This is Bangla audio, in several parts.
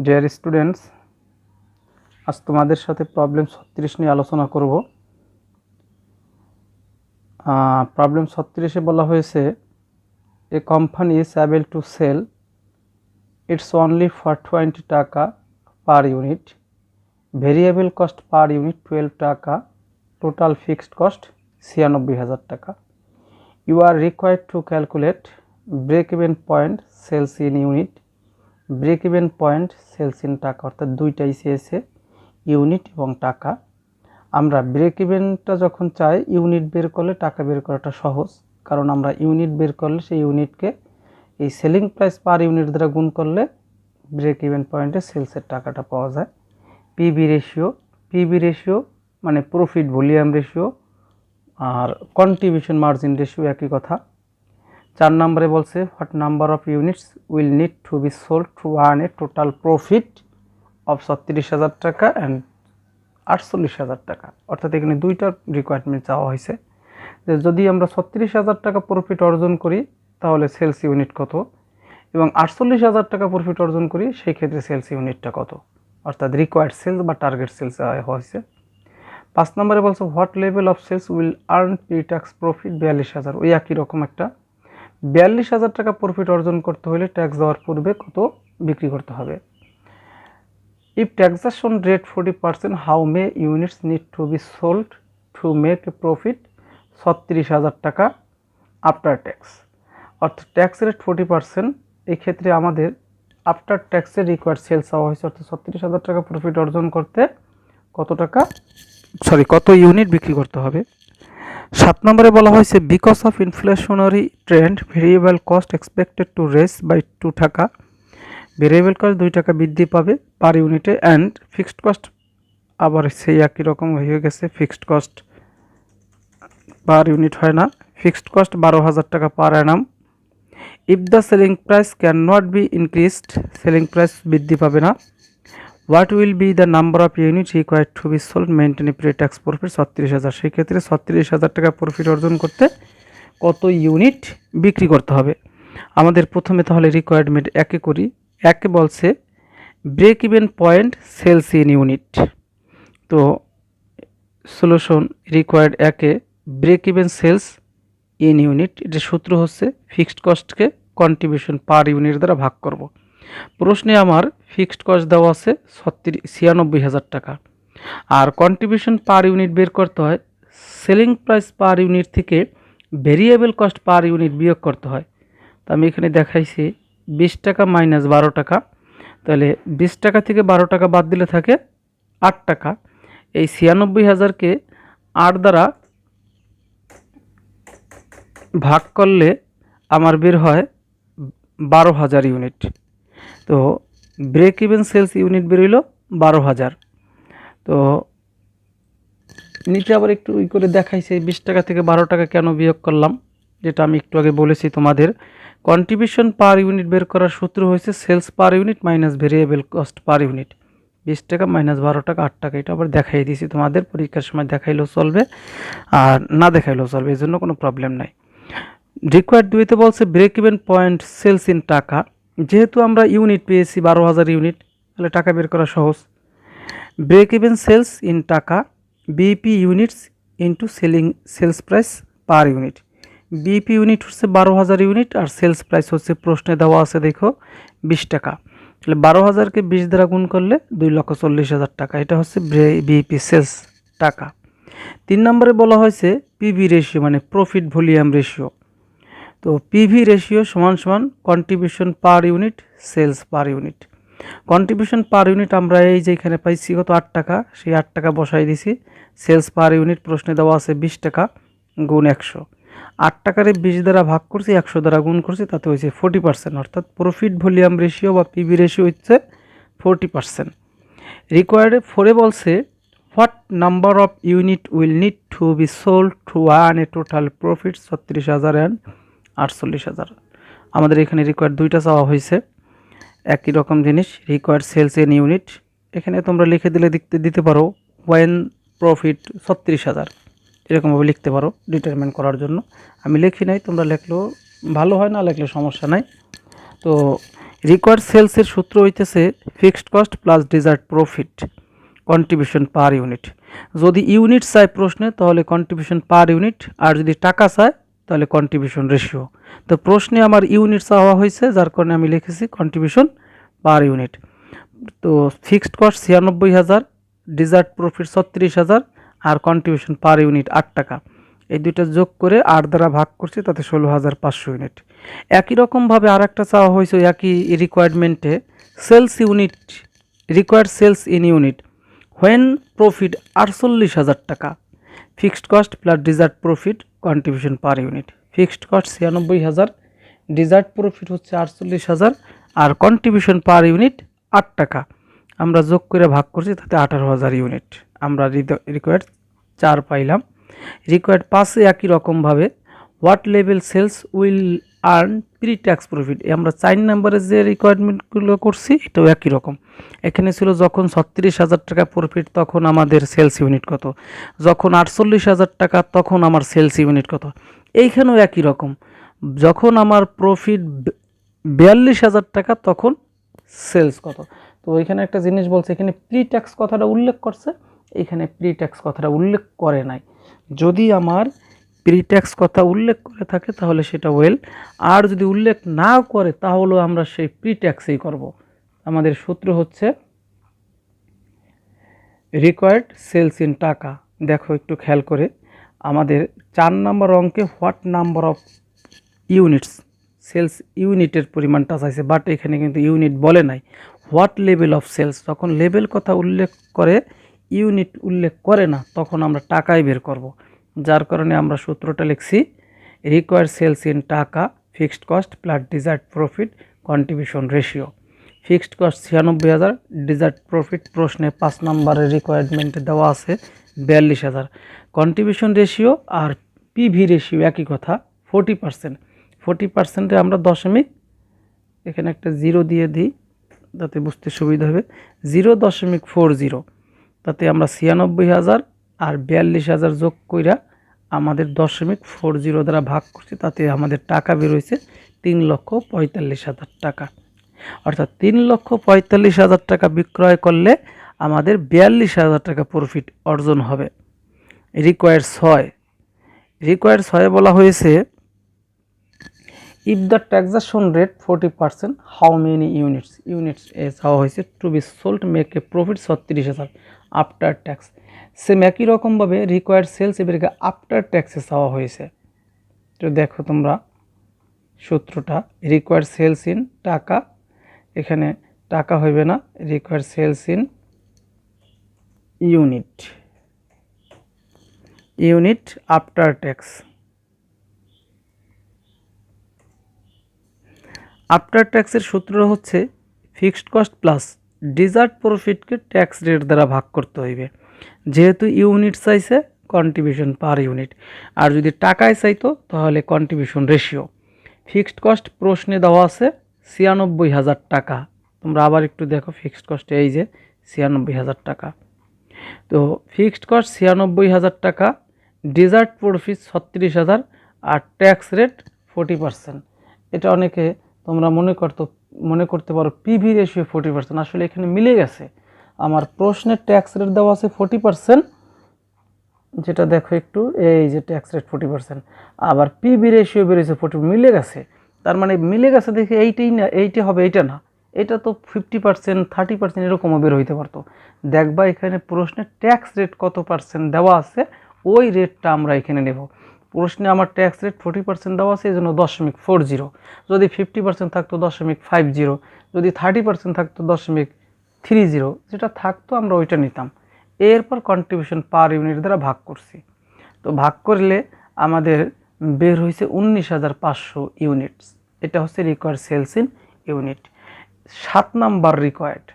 ডিয়ার স্টুডেন্টস, আজ তোমাদের সাথে প্রবলেম 36 নিয়ে আলোচনা করব। প্রবলেম 36-এ বলা হয়েছে a company is able to sell its only for 20 টাকা per unit, variable cost per unit 12 টাকা, টোটাল ফিক্সড কস্ট 96,000 টাকা। You are required to calculate break even point sales in unit, break even point sales in টাকা, অর্থাৎ দুইটাই চেয়েছে, ইউনিট এবং টাকা। আমরা ব্রেক ইভেনটা যখন চাই ইউনিট বের করলে টাকা বের করাটা সহজ, কারণ আমরা ইউনিট বের করলে সেই ইউনিটকে এই সেলিং প্রাইস পার ইউনিট দ্বারা গুণ করলে ব্রেক ইভেন পয়েন্টে সেলসের টাকাটা পাওয়া যায়। পিবি রেশিও মানে প্রফিট ভলিউম রেশিও, আর কন্ট্রিবিউশন মার্জিন রেশিও একই কথা। 4 নম্বরে বলছে what number of units will need to be sold to earn A total profit of 36,000 টাকা অ্যান্ড 48,000 টাকা। অর্থাৎ এখানে দুইটার রিকোয়ারমেন্ট চাওয়া হয়েছে যে যদি আমরা 36,000 টাকা প্রফিট অর্জন করি তাহলে সেলস ইউনিট কত, এবং 48,000 টাকা প্রফিট অর্জন করি সেই ক্ষেত্রে সেলস ইউনিটটা কত, অর্থাৎ রিকোয়ার্ড সেলস বা টার্গেট সেলস হয়েছে। 5 নম্বরে বলছে what level of sales will earn pre tax profit 42,000। ওই একই রকম একটা 42,000 টাকা প্রফিট অর্জন করতে হলে ট্যাক্স দেওয়ার পূর্বে কত বিক্রি করতে হবে। If taxation rate 40%, how many units need to be sold to make a profit 36,000 টাকা আফটার ট্যাক্স। অর্থাৎ ট্যাক্স রেট 40%, এই ক্ষেত্রে আমাদের আফটার ট্যাক্সের রিকোয়ার্ড সেলস চাওয়া হয়েছে, অর্থাৎ 36,000 টাকা প্রফিট অর্জন করতে কত ইউনিট বিক্রি করতে হবে। 7 নম্বরে বলা হয়েছে because of inflationary trend variable cost expected to raise by 2 টাকা, ভেরিয়েবল কস্ট 2 টাকা বৃদ্ধি পাবে পার ইউনিটে, অ্যান্ড ফিক্সড কস্ট আবার সেই একই রকম হয়ে গেছে, ফিক্সড কস্ট পার ইউনিট হয় না, ফিক্সড কস্ট 12,000 টাকা per annum. If the selling price can not be increased, selling price বৃদ্ধি পাবে না। What will be the number of unit required to be sold maintain pre tax profit 36,000। সেই ক্ষেত্রে 36,000 টাকা প্রফিট অর্জন করতে কত ইউনিট বিক্রি করতে হবে। আমাদের প্রথমে তাহলে রিকোয়ারমেন্ট একে করি। একে বলছে break even point sales in unit. তো সলিউশন রিকোয়ার্ড একে break even sales in unit, এটা সূত্র হচ্ছে ফিক্সড কস্টকে কন্ট্রিবিউশন পার ইউনিট দ্বারা ভাগ করব। প্রশ্নে আমার ফিক্সড কস্ট দেওয়া আছে 96,000 টাকা, আর কন্ট্রিবিউশন পার ইউনিট বের করতে হয় সেলিং প্রাইস পার ইউনিট থেকে ভেরিয়েবল কস্ট পার ইউনিট বিয়োগ করতে হয়। তো আমি এখানে দেখাইছি 20 টাকা মাইনাস 12 টাকা, তাহলে 20 টাকা থেকে 12 টাকা বাদ দিলে থাকে 8 টাকা। এই 96,000-কে 8 দ্বারা ভাগ করলে আমার বের হয় 12,000 ইউনিট। তো ব্রেক ইভেন সেলস ইউনিট বেরোইল 12,000। তো নিচে আবার একটু করে দেখাইছে 20 টাকা থেকে 12 টাকা কেন বিয়োগ করলাম, যেটা আমি একটু আগে বলেছি তোমাদের। কন্ট্রিবিউশন পার ইউনিট বের করার সূত্র হয়েছে sales per unit minus variable cost per unit. 20 টাকা মাইনাস 12 টাকা 8 টাকা, এটা আবার দেখাই দিয়েছি তোমাদের, পরীক্ষার সময় দেখাইলেও চলবে আর না দেখাইলেও চলবে, এই জন্য কোনো প্রবলেম নাই। রিকোয়ার্ড 2-তে বলছে break even point sales in টাকা। যেহেতু আমরা ইউনিট পেয়েছি 12,000 ইউনিট, তাহলে টাকা বের করা সহজ। ব্রেক ইভেন সেলস ইন টাকা, BP units into sales price per unit. BP unit হচ্ছে 12,000 ইউনিট, আর সেলস প্রাইস হচ্ছে প্রশ্নে দেওয়া আছে দেখো 20 টাকা। তাহলে 12,000-কে 20 দ্বারা গুণ করলে 2,40,000 টাকা, এটা হচ্ছে বিপি সেলস টাকা। 3 নম্বরে বলা হয়েছে পিভি রেশিও মানে প্রফিট ভলিউম রেশিও। তো পিভি রেশিও সমান সমান contribution per unit sales per unit. Contribution per unit আমরা এই যে এখানে পাইছি কত 8 টাকা, সেই 8 টাকা বসাই দিছি। সেলস পার ইউনিট প্রশ্নে দেওয়া আছে 20 টাকা গুণ 100। 8 টাকারে 20 দ্বারা ভাগ করছি, 100 দ্বারা গুণ করছি, তাতে হয়েছে 40%, অর্থাৎ প্রফিট ভলিউম রেশিও বা পিভি রেশিও হচ্ছে 40%। রিকোয়ার্ডে 4-এ বলছে what number of unit will need to be sold to earn A total profit 36,000 and 48,000। আমাদের এখানে রিকোয়ার্ড 2টা চাওয়া হয়েছে, একই রকম জিনিস, রিকোয়ার্ড সেলস ইন ইউনিট। এখানে তোমরা লিখে দিতে পারো ওয়েন প্রফিট 36,000, এরকমভাবে লিখতে পারো ডিটারমিন করার জন্য। আমি লিখি নাই, তোমরা লিখলেও ভালো হয়, না লিখলে সমস্যা নাই। তো রিকোয়ার্ড সেলসের সূত্র হইতেছে fixed cost plus desired profit contribution per unit. যদি ইউনিট চায় প্রশ্নে তাহলে কন্ট্রিবিউশন পার ইউনিট, আর যদি টাকা চায় তাহলে কন্ট্রিবিউশন রেশিও। তো প্রশ্নে আমার ইউনিট চাওয়া হয়েছে, যার কারণে আমি লিখেছি কন্ট্রিবিউশন পার ইউনিট। তো ফিক্সড কস্ট 96,000, ডিজার্ট প্রফিট 36,000, আর কন্ট্রিবিউশন পার ইউনিট 8 টাকা। এই দুইটা যোগ করে 8 দ্বারা ভাগ করছি, তাতে 16,500 ইউনিট। একই রকমভাবে আর একটা চাওয়া হয়েছে একই রিকোয়ারমেন্টে, sales unit, required sales in unit when profit 48,000 টাকা, fixed cost plus desired profit contribution per unit. Fixed cost 96,000, desired profit হচ্ছে 48,000, আর কন্ট্রিবিউশন পার ইউনিট 8 টাকা। আমরা যোগ করে ভাগ করছি, তাতে 18,000 ইউনিট। আমরা রিকোয়ার্ড 4 পাইলাম। রিকোয়ার্ড 5-এ একই রকমভাবে what level sales will earn pre tax profit, আমরা 4 নম্বরে যে রিকোয়ারমেন্টগুলো করছি এটাও একই রকম। এখানে ছিল যখন 36,000 টাকা প্রফিট তখন আমাদের সেলস ইউনিট কত, যখন 48,000 টাকা তখন আমার সেলস ইউনিট কত। এইখানেও একই রকম, যখন আমার প্রফিট 42,000 টাকা তখন সেলস কত। তো এখানে একটা জিনিস বলছে, এখানে প্রি ট্যাক্স কথাটা উল্লেখ করছে, এখানে প্রি ট্যাক্স কথাটা উল্লেখ করে নাই। যদি আমার প্রি ট্যাক্স কথা উল্লেখ করে থাকে তাহলে সেটা ওয়েল, আর যদি উল্লেখ না করে তাহলেও আমরা সেই প্রি ট্যাক্সেই করব। আমাদের সূত্র হচ্ছে রিকোয়ার্ড সেলস ইন টাকা। দেখো একটু খেয়াল করে, আমাদের 4 নম্বর অঙ্কে what number of units, sales ইউনিটের পরিমাণটা চাইছে, বাট এখানে কিন্তু ইউনিট বলে নাই। হোয়াট লেভেল অফ সেলস, যখন লেভেল কথা উল্লেখ করে ইউনিট উল্লেখ করে না তখন আমরা টাকায় বের করব। যার কারণে আমরা সূত্রটা লিখছি রিকোয়ার্ড সেলস ইন টাকা, fixed cost plus desired profit contribution ratio. Fixed cost 96,000, desired profit প্রশ্নে 5 নম্বরের রিকোয়ারমেন্টে দেওয়া আছে 42,000। কন্ট্রিবিউশন রেশিও আর পিভি রেশিও একই কথা, 40%। 40%-এ আমরা দশমিক, এখানে একটা 0 দিয়ে দিই যাতে বুঝতে সুবিধা হবে, 0.40, তাতে আমরা 96,000 আর 42,000 যোগ কইরা আমাদের 0.40 দ্বারা ভাগ করছি, তাতে আমাদের টাকা বের হয়েছে 3,45,000 টাকা। অর্থাৎ 3,45,000 টাকা বিক্রয় করলে আমাদের 42,000 টাকা প্রফিট অর্জন হবে। রিকোয়ার্ড 6, রিকোয়ার্ড 6-এ বলা হয়েছে if the taxation rate 40%, how many units, units এ চাওয়া হয়েছে to be sold make a profit 36,000 after tax. Same একই রকমভাবে রিকোয়ার্ড সেলস এবারে আফটার ট্যাক্সে চাওয়া হয়েছে। তো দেখো তোমরা সূত্রটা, রিকোয়ার্ড সেলস ইন টাকা, এখানে টাকা হইবে না, required sales in unit, unit after tax. After ট্যাক্সের সূত্র হচ্ছে ফিক্সড কস্ট প্লাস ডিজার্ট প্রফিটকে ট্যাক্স রেট দ্বারা ভাগ করতে হইবে। যেহেতু ইউনিট চাইছে কন্ট্রিবিউশন পার ইউনিট, আর যদি টাকায় চাইতো তাহলে কন্ট্রিবিউশন রেশিও। ফিক্সড কস্ট প্রশ্নে দেওয়া আছে 96,000 টাকা। তোমরা আবার একটু দেখো ফিক্সড কস্ট, এই যে 96,000 টাকা। তো ফিক্সড কস্ট 96,000 টাকা, ডিজার্ট প্রফিট 36,000, আর ট্যাক্স রেট 40%। এটা অনেকে তোমরা মনে করতে পারো পিভি রেশিও 40%, আসলে এখানে মিলে গেছে। আমার প্রশ্নের ট্যাক্স রেট দেওয়া আছে 40%, যেটা দেখো একটু, এই যে ট্যাক্স রেট 40%, আবার পিভি রেশিও বেড়েছে 40, মিলে গেছে। তার মানে মিলে গেছে দেখে এইটাই না, এইটা হবে, এইটা না, এটা তো 50%, 30% এরকমও বের হইতে পারতো। দেখবা এখানে প্রশ্নে ট্যাক্স রেট কত পার্সেন্ট দেওয়া আছে, ওই রেটটা আমরা এখানে নেব। প্রশ্নে আমার ট্যাক্স রেট 40% দেওয়া আছে, এই জন্য 0.40, যদি 50% থাকতো 0.50, যদি 30% থাকতো 0.30, যেটা থাকতো আমরা ওইটা নিতাম। এরপর কন্ট্রিবিউশন পার ইউনিট দ্বারা ভাগ করছি। তো ভাগ করলে আমাদের বের হয়েছে 19,500 ইউনিটস। এটা হচ্ছে required sales in unit. 7 number required,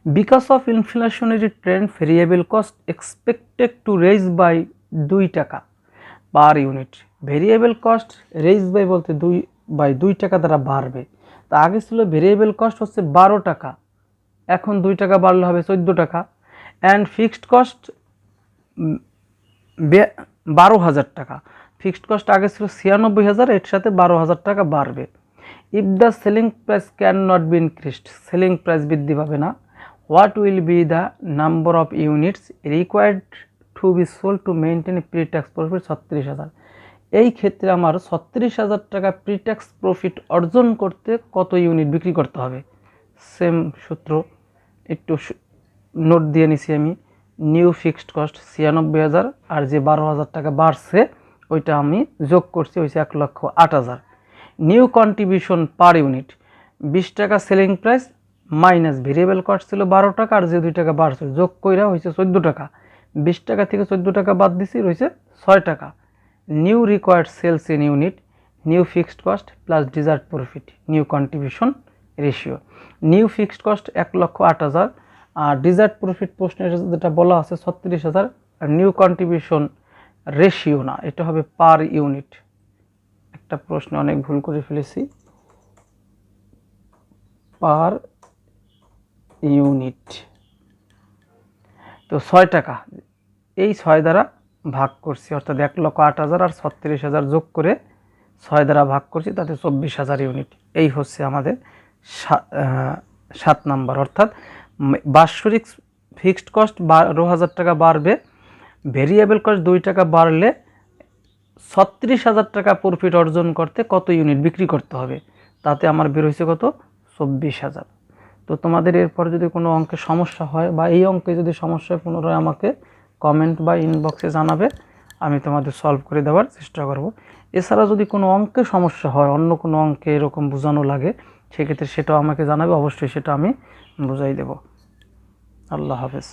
because of inflationary trend variable cost expected to raise by 2 টাকা per unit. Variable cost raise by বলতে 2 টাকা দ্বারা বাড়বে। তা আগে ছিল ভেরিয়েবল কস্ট হচ্ছে 12 টাকা, এখন 2 টাকা বাড়লে হবে 14 টাকা। অ্যান্ড ফিক্সড কস্ট 12,000 টাকা। ফিক্সড কস্ট আগে ছিল 96,000, এর সাথে 12,000 টাকা বাড়বে। If the selling price can not be increased, selling price বৃদ্ধি পাবে না, what will be the number of units required to be sold to maintain pre tax profit 36,000। এই ক্ষেত্রে আমার 36,000 টাকা প্রি ট্যাক্স প্রফিট অর্জন করতে কত ইউনিট বিক্রি করতে হবে? সেম সূত্র, একটু নোট দিয়ে নিছি আমি। নিউ ফিক্সড কস্ট 96,000, আর যে 12,000 টাকা বাড়ছে ওইটা আমি যোগ করছি, হয়েছে 1,08,000। নিউ কন্ট্রিবিউশন পার ইউনিট 20 টাকা selling price minus variable cost ছিল 12 টাকা, আর যে 2 টাকা বাড়ছে যোগ কইরা হয়েছে 14 টাকা। 20 টাকা থেকে 14 টাকা বাদ দিছি, রয়েছে 6 টাকা। New required sales in unit, new fixed cost plus desired profit, new contribution ratio. New fixed cost 1,08,000, আর ডিজার্ট প্রফিট প্রশ্নের যেটা বলা আছে 36,000, আর নিউ কন্ট্রিবিউশন রেশিও না, এটা হবে পার ইউনিট। একটা প্রশ্নে অনেক ভুল করে ফেলেছি, পার ইউনিট। তো 6 টাকা, এই 6 দ্বারা ভাগ করছি, অর্থাৎ 1,08,000 আর 36,000 যোগ করে 6 দ্বারা ভাগ করছি, তাতে 24,000 ইউনিট। এই হচ্ছে আমাদের 7 নাম্বার। অর্থাৎ বাৎসরিক ফিক্সড কস্ট 12,000 টাকা বাড়বে, ভেরিয়েবল কস্ট 2 টাকা বাড়লে 36,000 টাকা প্রফিট অর্জন করতে কত ইউনিট বিক্রি করতে হবে, তাতে আমার বের হয়েছে কত? 24,000। তো তোমাদের এরপর যদি কোনো অঙ্কে সমস্যা হয় বা এই অঙ্কে যদি সমস্যা হয়, পুনরায় আমাকে কমেন্ট বা ইনবক্সে জানাবে, আমি তোমাদের সলভ করে দেওয়ার চেষ্টা করব। এছাড়া যদি কোনো অঙ্কে সমস্যা হয়, অন্য কোনো অঙ্কে এরকম বোঝানো লাগে, সেক্ষেত্রে সেটাও আমাকে জানাবে, অবশ্যই সেটা আমি বুঝাই দেব। আল্লাহ হাফেজ।